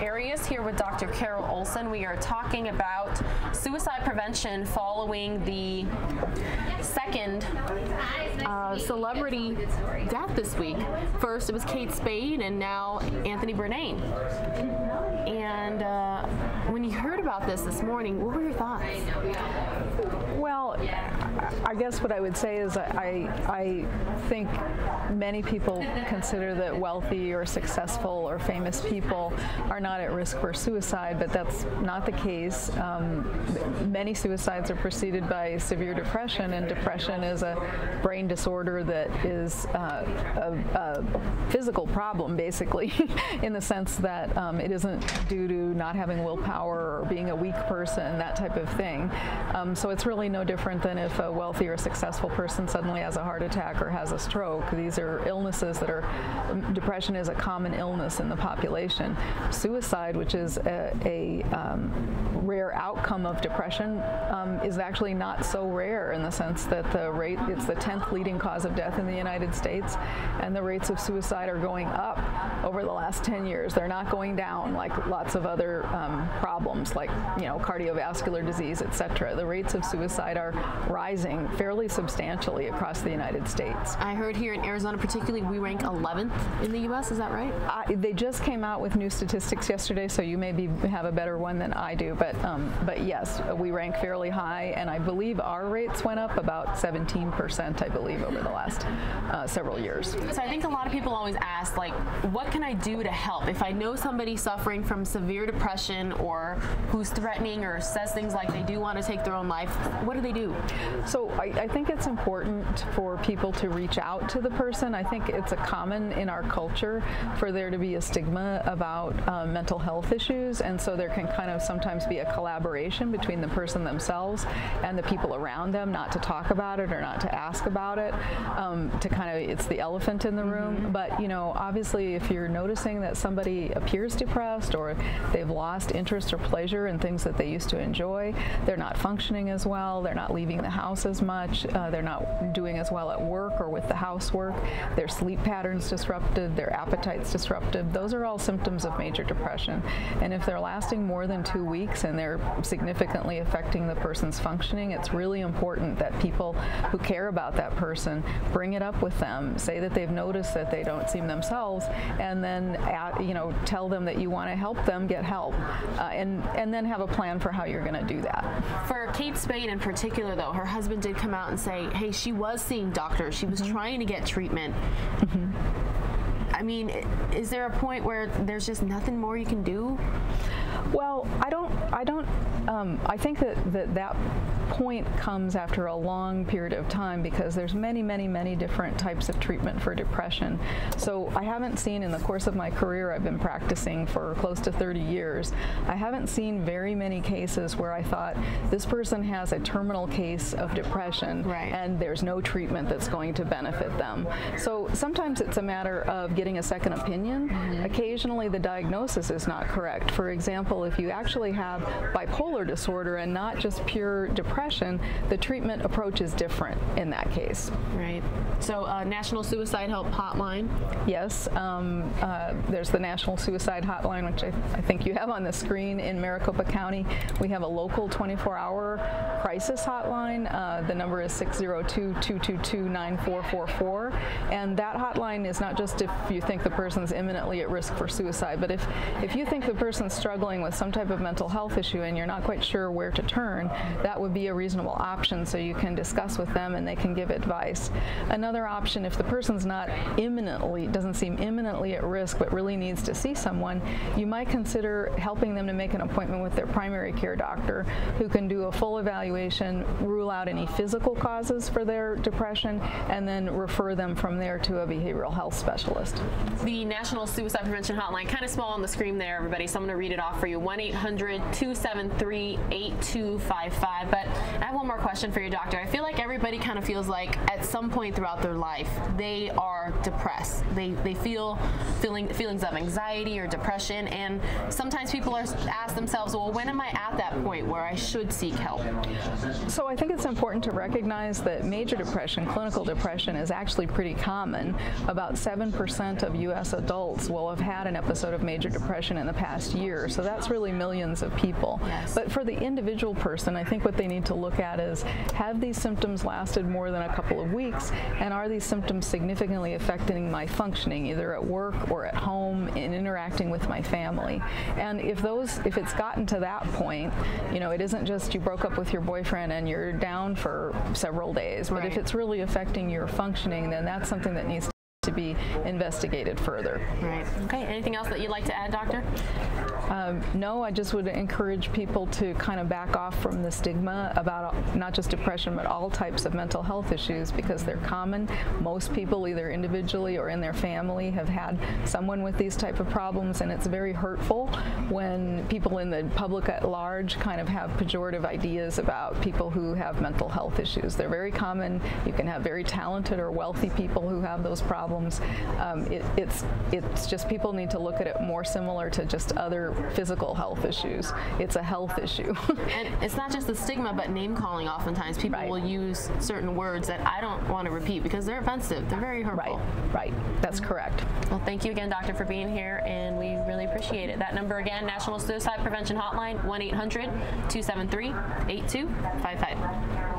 Arias here with Dr. Carol Olson. We are talking about suicide prevention following the second celebrity death this week. First it was Kate Spade and now Anthony Bourdain. And when you heard about this morning, what were your thoughts? Well, I guess what I would say is I think many people consider that wealthy or successful or famous people are not at risk for suicide, but that's not the case. Many suicides are preceded by severe depression, and depression is a brain disorder that is a physical problem, basically, in the sense that it isn't due to not having willpower or being a weak person, that type of thing. So it's really no different than if a wealthy or successful person suddenly has a heart attack or has a stroke. These are illnesses that are, depression is a common illness in the population. Suicide, which is a rare outcome of depression, is actually not so rare in the sense that it's the 10th leading cause of death in the United States, and the rates of suicide are going up over the last 10 years. They're not going down like lots of other problems like, cardiovascular disease, etc. The rates of suicide are rising fairly substantially across the United States. I heard here in Arizona particularly we rank 11th in the U.S., is that right? They just came out with new statistics yesterday, so you maybe have a better one than I do, but yes, we rank fairly high, and I believe our rates went up about 17%, I believe, over the last several years. So I think a lot of people always ask, like, what can I do to help? If I know somebody suffering from severe depression or who's threatening or says things like they do want to take their own life, what do they do? So I think it's important for people to reach out to the person. I think it's a common in our culture for there to be a stigma about mental health issues, and so there can kind of sometimes be a collaboration between the person themselves and the people around them not to talk about it or not to ask about it, it's the elephant in the room. But obviously if you're noticing that somebody appears depressed or they've lost interest or pleasure in things that they used to enjoy, they're not functioning as well, they're not leaving the house as much, they're not doing as well at work or with the housework, their sleep patterns disrupted, their appetites disrupted, those are all symptoms of major depression. And if they're lasting more than 2 weeks and they're significantly affecting the person's functioning, it's really important that people who care about that person bring it up with them, say that they've noticed that they don't seem themselves, and then tell them that you want to help them get help, and then have a plan for how you're going to do that. For Kate Spade in particular, though, her husband did come out and say, hey, she was seeing doctors, she was trying to get treatment. I mean, is there a point where there's just nothing more you can do? Well, I think that point comes after a long period of time, because there's many different types of treatment for depression. So I haven't seen, in the course of my career, I've been practicing for close to 30 years, I haven't seen very many cases where I thought this person has a terminal case of depression, right, and there's no treatment that's going to benefit them. So sometimes it's a matter of getting a second opinion. Occasionally the diagnosis is not correct. For example, if you actually have bipolar disorder and not just pure depression, the treatment approach is different in that case. Right. So National Suicide Help Hotline? Yes. There's the National Suicide Hotline, which I think you have on the screen in Maricopa County. We have a local 24-hour crisis hotline. The number is 602-222-9444. And that hotline is not just if you think the person's imminently at risk for suicide, but if you think the person's struggling with some type of mental health issue and you're not quite sure where to turn, that would be a reasonable option, so you can discuss with them and they can give advice. Another option, if the person's not doesn't seem imminently at risk but really needs to see someone, you might consider helping them to make an appointment with their primary care doctor, who can do a full evaluation, rule out any physical causes for their depression, and then refer them from there to a behavioral health specialist. The National Suicide Prevention Hotline, kind of small on the screen there, everybody, so I'm going to read it off for you. 1-800-273 273-8255. But I have one more question for you, doctor. I feel like everybody kind of feels like at some point throughout their life they are depressed. They feel feelings of anxiety or depression, and sometimes people ask themselves, well, when am I at that point where I should seek help? So I think it's important to recognize that major depression, clinical depression, is actually pretty common. About 7% of U.S. adults will have had an episode of major depression in the past year, so that's really millions of people. Yes. But for the individual person, I think what they need to look at is, have these symptoms lasted more than a couple of weeks, and are these symptoms significantly affecting my functioning, either at work or at home, in interacting with my family? And if it's gotten to that point, it isn't just you broke up with your boyfriend and you're down for several days, but if it's really affecting your functioning, then that's something that needs to be investigated further. Right. Okay. Anything else that you'd like to add, doctor? No, I just would encourage people to kind of back off from the stigma about not just depression, but all types of mental health issues, because they're common. Most people, either individually or in their family, have had someone with these type of problems, and it's very hurtful when people in the public at large kind of have pejorative ideas about people who have mental health issues. They're very common. You can have very talented or wealthy people who have those problems. It's just people need to look at it more similar to just other physical health issues. It's a health issue. And it's not just the stigma, but name calling. Oftentimes people will use certain words that I don't want to repeat because they're offensive. They're very hurtful. Right. That's correct. Well, thank you again, doctor, for being here, and we really appreciate it. That number again, National Suicide Prevention Hotline, 1-800-273-8255.